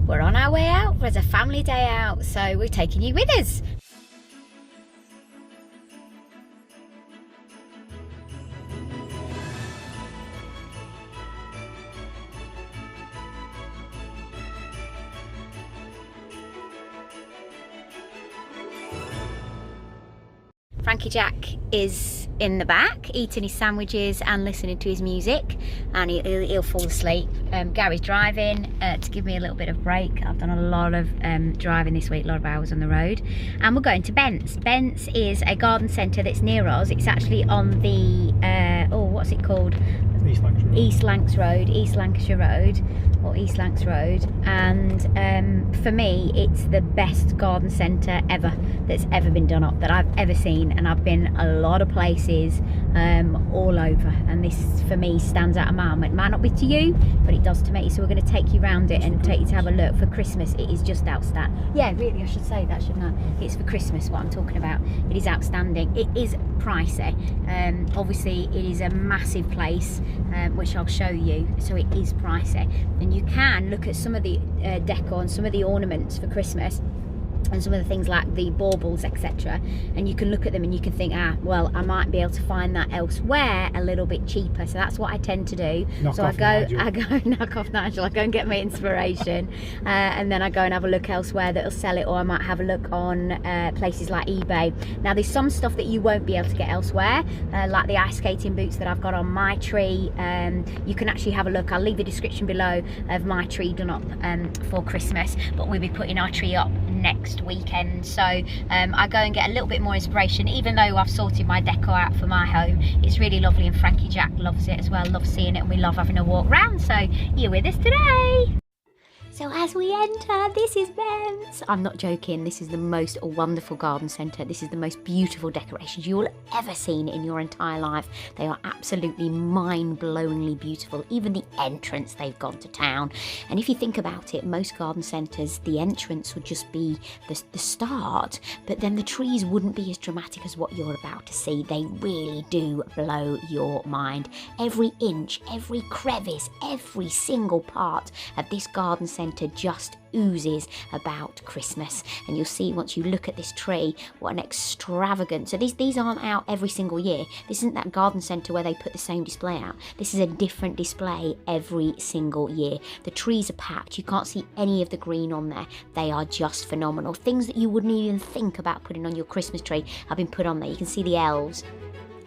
we're on our way out. There's a family day out, so we're taking you with us. Frankie Jack is in the back eating his sandwiches and listening to his music, and he'll fall asleep. Gary's driving to give me a little bit of break. I've done a lot of driving this week, a lot of hours on the road, and we're going to BENTS. BENTS is a garden centre that's near us. It's actually on the what's it called? East Lancashire Road, or East Lancs Road, and for me it's the best garden centre ever that's ever been done up, that I've ever seen, and I've been a lot of places all over, and this for me stands out a mile. It might not be to you, but it does to me, so we're going to take you around it and take you to have a look. For Christmas it is just outstanding. Yeah, really, I should say that, shouldn't I? It's for Christmas what I'm talking about. It is outstanding. It is pricey, obviously it is a massive place, which I'll show you, so it is pricey, and you can look at some of the decor and some of the ornaments for Christmas and some of the things like the baubles, etc., and you can look at them and you can think, well, I might be able to find that elsewhere a little bit cheaper. So that's what I tend to do. I go knock off Nigel, I go and get my inspiration, and then I go and have a look elsewhere that'll sell it, or I might have a look on places like eBay. Now there's some stuff that you won't be able to get elsewhere, like the ice skating boots that I've got on my tree. You can actually have a look. I'll leave the description below of my tree done up for Christmas, but we'll be putting our tree up next weekend, so I go and get a little bit more inspiration, even though I've sorted my decor out for my home. It's really lovely, and Frankie Jack loves it as well, loves seeing it, and we love having a walk round, so you're with us today. So as we enter, this is BENTS. I'm not joking, this is the most wonderful garden centre. This is the most beautiful decorations you will ever seen in your entire life. They are absolutely mind-blowingly beautiful. Even the entrance, they've gone to town. And if you think about it, most garden centres, the entrance would just be the start, but then the trees wouldn't be as dramatic as what you're about to see. They really do blow your mind. Every inch, every crevice, every single part of this garden centre just oozes about Christmas, and you'll see once you look at this tree what an extravagant. So these aren't out every single year. This isn't that garden centre where they put the same display out. This is a different display every single year. The trees are packed, you can't see any of the green on there. They are just phenomenal. Things that you wouldn't even think about putting on your Christmas tree have been put on there. You can see the elves,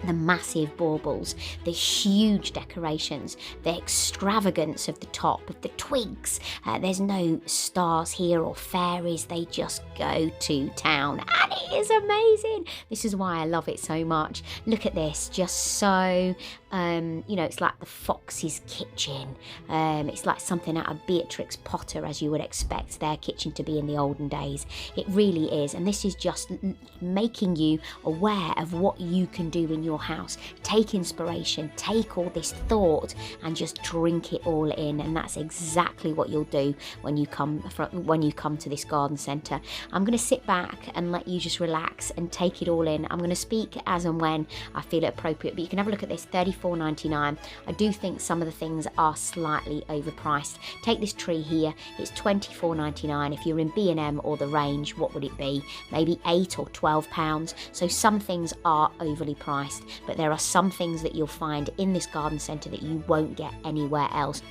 the massive baubles, the huge decorations, the extravagance of the top, of the twigs. There's no stars here or fairies, they just go to town, and it is amazing. This is why I love it so much. Look at this, just so it's like the Fox's kitchen. It's like something out of Beatrix Potter, as you would expect their kitchen to be in the olden days. It really is, and this is just making you aware of what you can do in your house. Take inspiration, take all this thought, and just drink it all in, and that's exactly what you'll do when you come to this garden centre. I'm going to sit back and let you just relax and take it all in. I'm going to speak as and when I feel it appropriate, but you can have a look at this. $34.99. I do think some of the things are slightly overpriced. Take this tree here, it's $24.99. If you're in B&M or the range, what would it be? Maybe £8 or £12. So some things are overly priced, but there are some things that you'll find in this garden centre that you won't get anywhere else.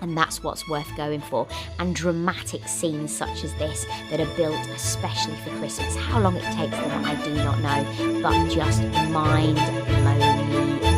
And that's what's worth going for. And dramatic scenes such as this that are built especially for Christmas. How long it takes them, I do not know, but just mind-blowingly beautiful.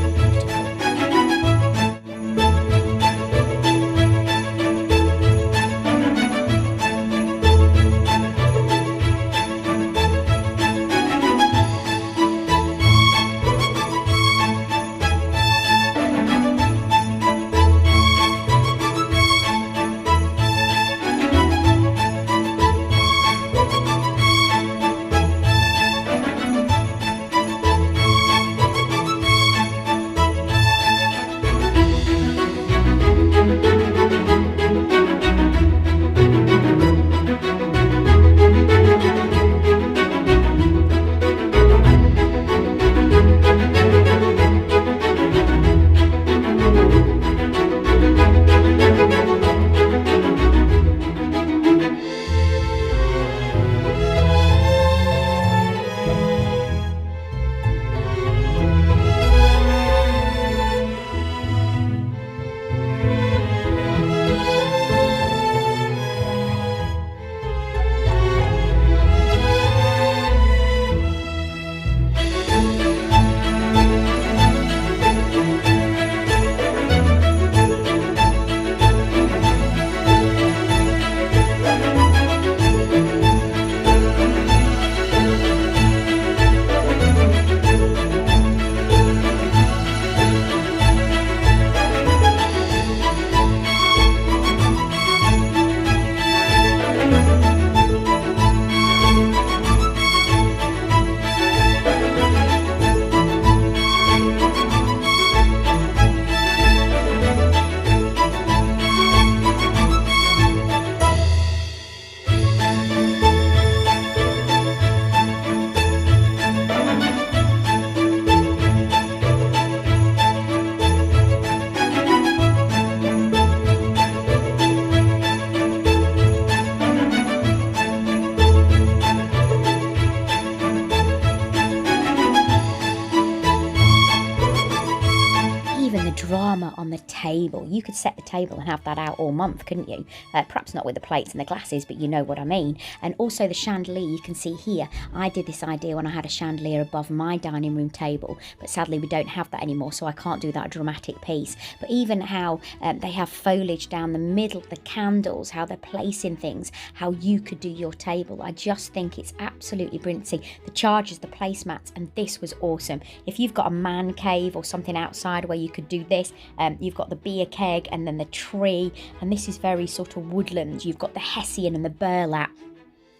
table. You could set the table and have that out all month, couldn't you? Perhaps not with the plates and the glasses, but you know what I mean. And also the chandelier, you can see here, I did this idea when I had a chandelier above my dining room table, but sadly we don't have that anymore, so I can't do that dramatic piece. But even how they have foliage down the middle, the candles, how they're placing things, how you could do your table. I just think it's absolutely brilliant. See, the chargers, the placemats, and this was awesome. If you've got a man cave or something outside where you could do this, you've got the beer keg and then the tree, and this is very sort of woodland. You've got the hessian and the burlap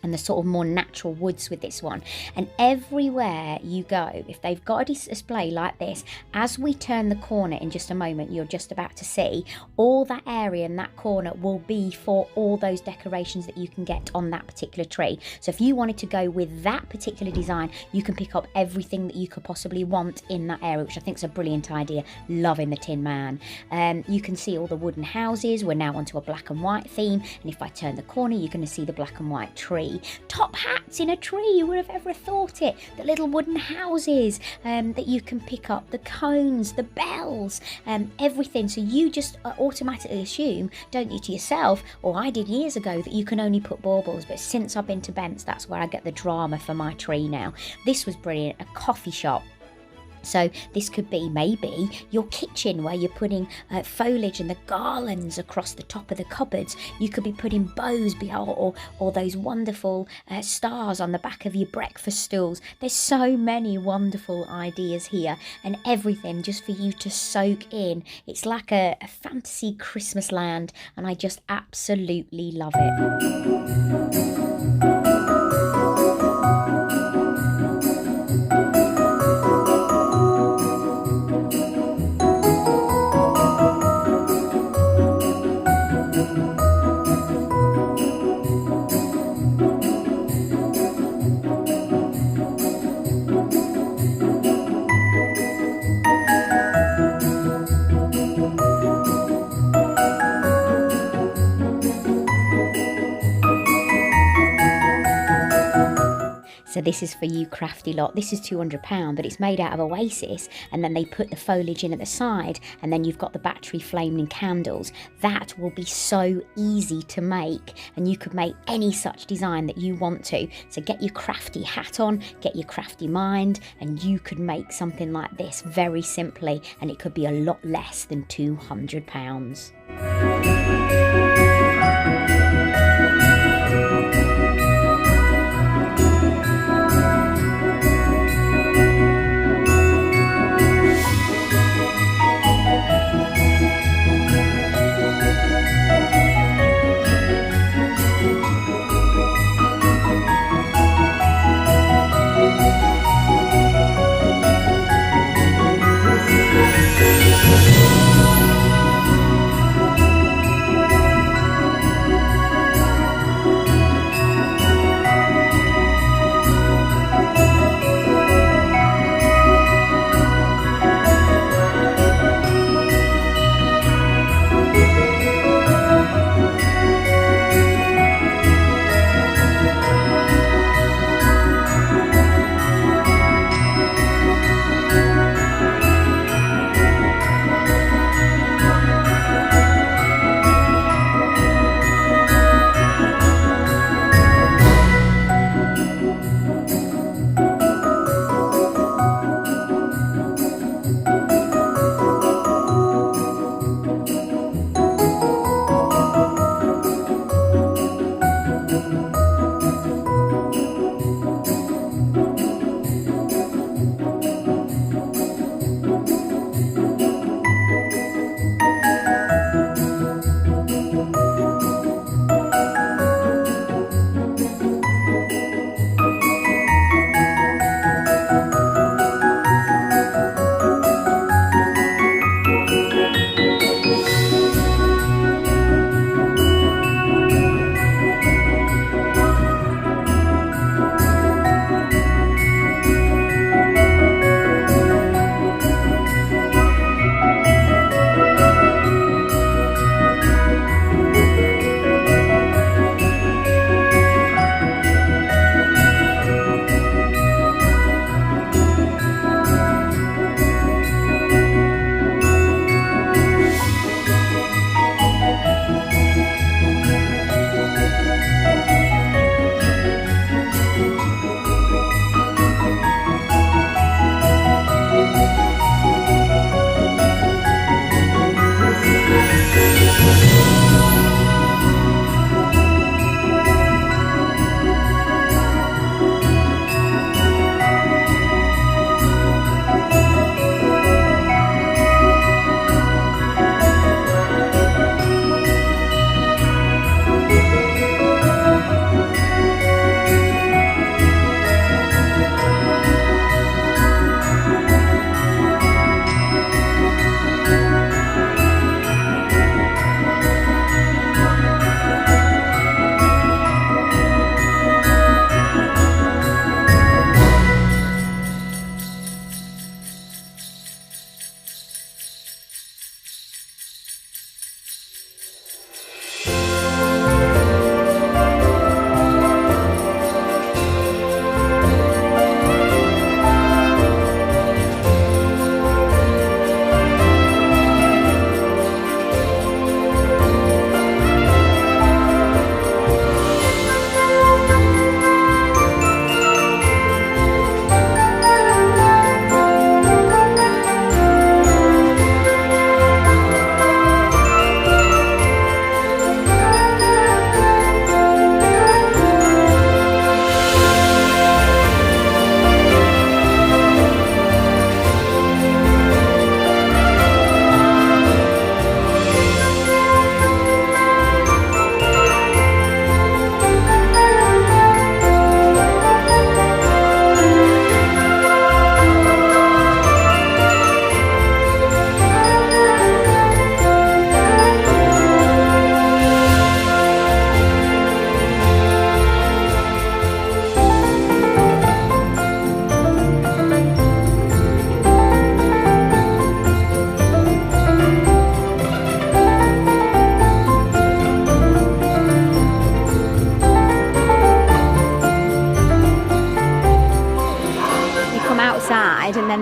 and the sort of more natural woods with this one. And everywhere you go, if they've got a display like this, as we turn the corner in just a moment, you're just about to see, all that area in that corner will be for all those decorations that you can get on that particular tree. So if you wanted to go with that particular design, you can pick up everything that you could possibly want in that area, which I think is a brilliant idea. Loving the Tin Man. You can see all the wooden houses. We're now onto a black and white theme, and if I turn the corner, you're going to see the black and white tree. Top hats in a tree, who would have ever thought it? The little wooden houses that you can pick up, the cones, the bells, everything. So you just automatically assume, don't you, to yourself, or I did years ago, that you can only put baubles. But since I've been to BENTS, that's where I get the drama for my tree now. This was brilliant. A coffee shop. So this could be maybe your kitchen, where you're putting foliage and the garlands across the top of the cupboards. You could be putting bows or those wonderful stars on the back of your breakfast stools. There's so many wonderful ideas here, and everything just for you to soak in. It's like a fantasy Christmas land, and I just absolutely love it. So this is for you crafty lot. This is £200, but it's made out of oasis, and then they put the foliage in at the side, and then you've got the battery flaming candles. That will be so easy to make, and you could make any such design that you want to. So get your crafty hat on, get your crafty mind, and you could make something like this very simply, and it could be a lot less than £200.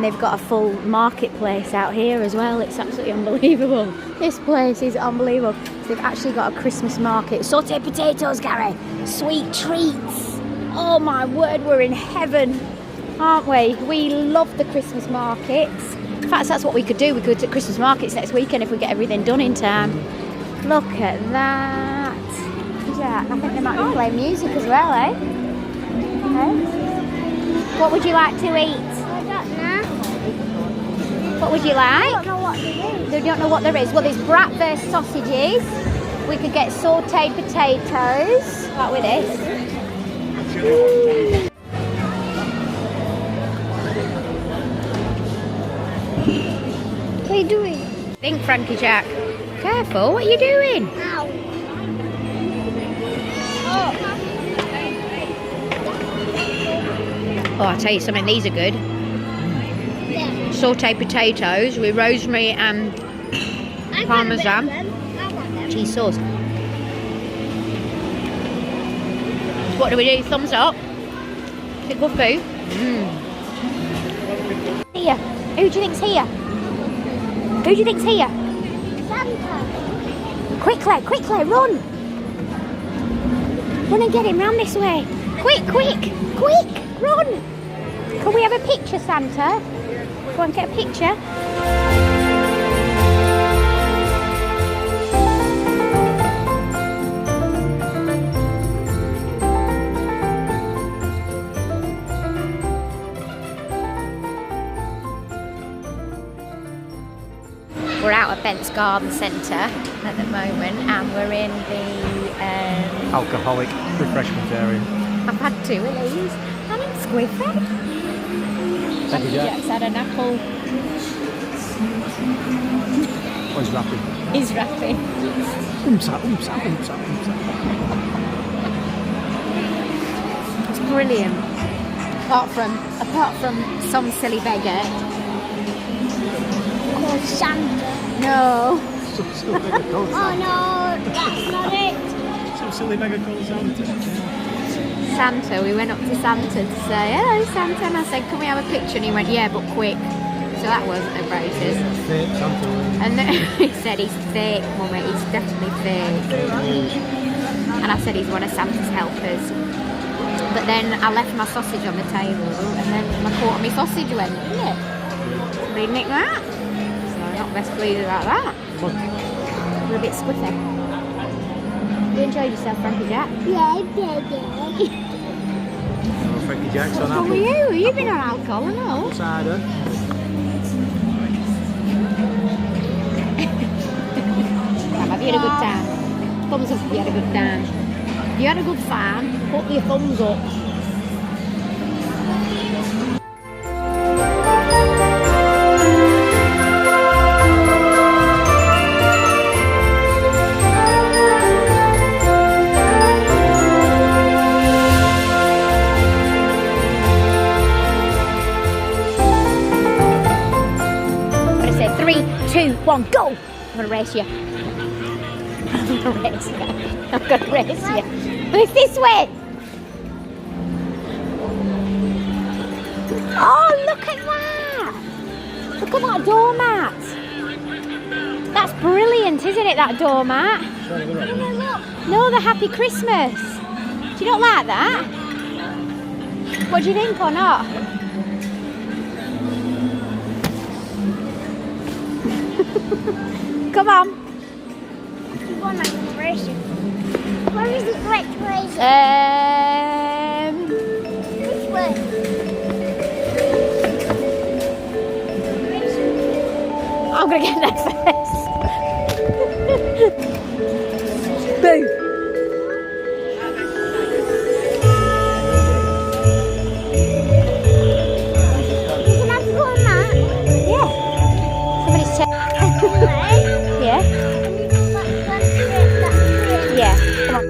they've got a full marketplace out here as well. It's absolutely unbelievable. This place is unbelievable. So they've actually got a Christmas market. Sauteed potatoes, Gary. Sweet treats. Oh my word, we're in heaven, aren't we? We love the Christmas markets. In fact, that's what we could do. We could do Christmas markets next weekend if we get everything done in time. Look at that. Yeah, I think they might be playing music as well, eh? What would you like to eat? I don't know. What would you like? I don't know what there is. They don't know what there is. Well, there's bratwurst sausages. We could get sauteed potatoes. Start with this. What are you doing? Think, Frankie Jack. Careful, what are you doing? Ow. Oh, I'll tell you something, these are good. Yeah. Sauteed potatoes with rosemary and parmesan. Cheese sauce. What do we do? Thumbs up? Is it good food? Here. Who do you think's here? Who do you think's here? Santa. Quickly, quickly, run! Run and get him round this way. Quick, quick, quick, run! Can we have a picture, Santa? Go on, get a picture. We're out at BENTS Garden Centre at the moment, and we're in the alcoholic refreshment area. I've had 2 of these, and it's squiffy. Thank you, Jack. Jack's had an apple. Oh, he's rapping. He's rapping. It's brilliant. Apart from some silly beggar. Called Santa. No. Some silly beggar called Oh no, that's not it. Some silly beggar called Santa. Santa, we went up to Santa to say, hello Santa, and I said, can we have a picture? And he went, yeah, but quick. So that wasn't the greatest. Fake Santa. And then he said, he's fake, Mummy, he's definitely fake. And I said, he's one of Santa's helpers. But then I left my sausage on the table, and then my quarter of my sausage went, didn't it? Didn't nick that? So I'm not best pleased about that. We're a bit squiffy. You enjoyed yourself, Frankie Jack? Yeah, baby. Frankie Jack's on What's wrong with you? You've been on alcohol and all. cider. Have you had a good time? Thumbs up if you had a good time. If you had a good time, put your thumbs up. I'm going to say 3, 2, 1, go! I'm going to race you. I'm going to race you. I'm going to race you. But it's this way. Oh, look at that. Look at that doormat. That's brilliant, isn't it, that doormat? No, the Happy Christmas. Do you not like that? What do you think or not? Come on. You want my decoration? Where is the decoration? Which way? I'm gonna get there first. Boom. You can have to go on that. Yeah. Somebody's yeah. Yeah. Come on.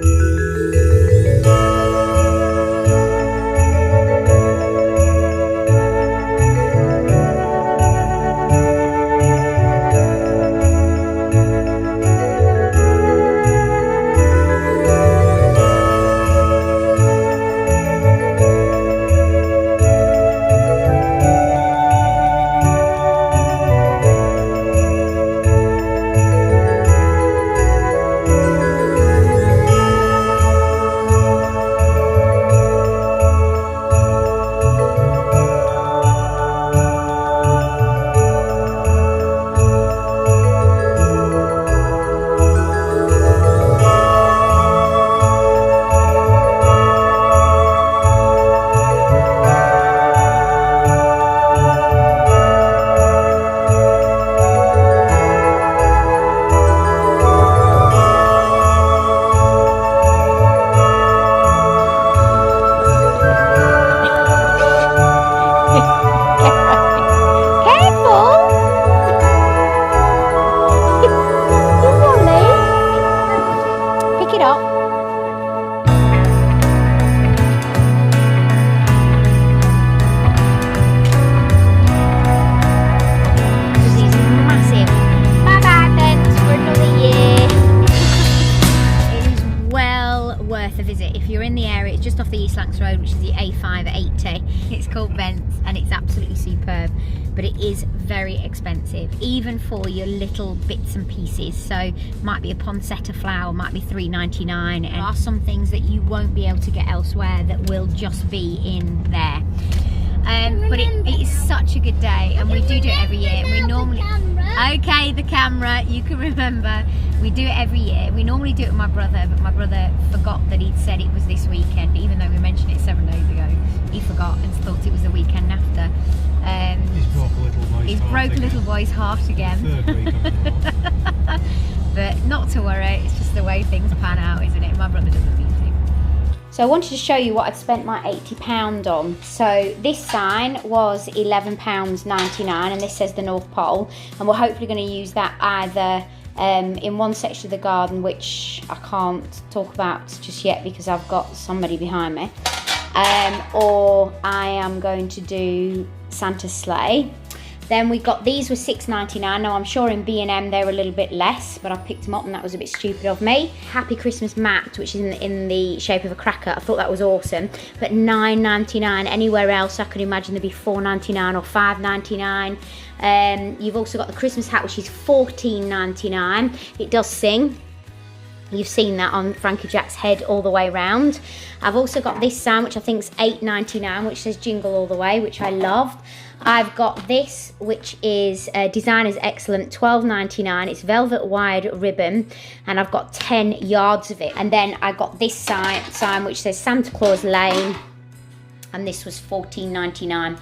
visit. If you're in the area, it's just off the East Lancs Road, which is the A580. It's called BENTS and it's absolutely superb, but it is very expensive, even for your little bits and pieces. So might be a poinsettia flower, might be $3.99. There are some things that you wonon't be able to get elsewhere that will just be in there. But it is such a good day, and we do it every year. And we normally, okay, the camera, you can remember. We do it every year. We normally do it with my brother, but my brother forgot that he'd said it was this weekend, even though we mentioned it 7 days ago. He forgot and thought it was the weekend after. He's broke a little boy's heart again. Third week on But not to worry, it's just the way things pan out, isn't it? My brother doesn't need to. So I wanted to show you what I'd spent my £80 on. So this sign was £11.99, and this says the North Pole, and we're hopefully going to use that either in one section of the garden, which I can't talk about just yet because I've got somebody behind me, or I am going to do Santa's sleigh. Then we got, these were $6.99. Now I'm sure in B&M they're a little bit less, but I picked them up and that was a bit stupid of me. Happy Christmas mat, which is in the shape of a cracker. I thought that was awesome, but $9.99. Anywhere else I could imagine there'd be $4.99 or $5.99. You've also got the Christmas hat, which is $14.99. It does sing. You've seen that on Frankie Jack's head all the way around. I've also got this sign, which I think is $8.99, which says Jingle All the Way, which I loved. I've got this, which is Design is Excellent, $12.99. It's velvet wide ribbon, and I've got 10 yards of it. And then I got this sign which says Santa Claus Lane, and this was $14.99.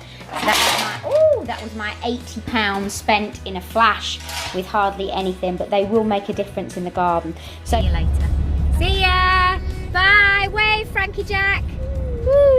That was my £80 spent in a flash with hardly anything, but they will make a difference in the garden. So see you later. See ya. Bye. Wave, Frankie Jack. Woo.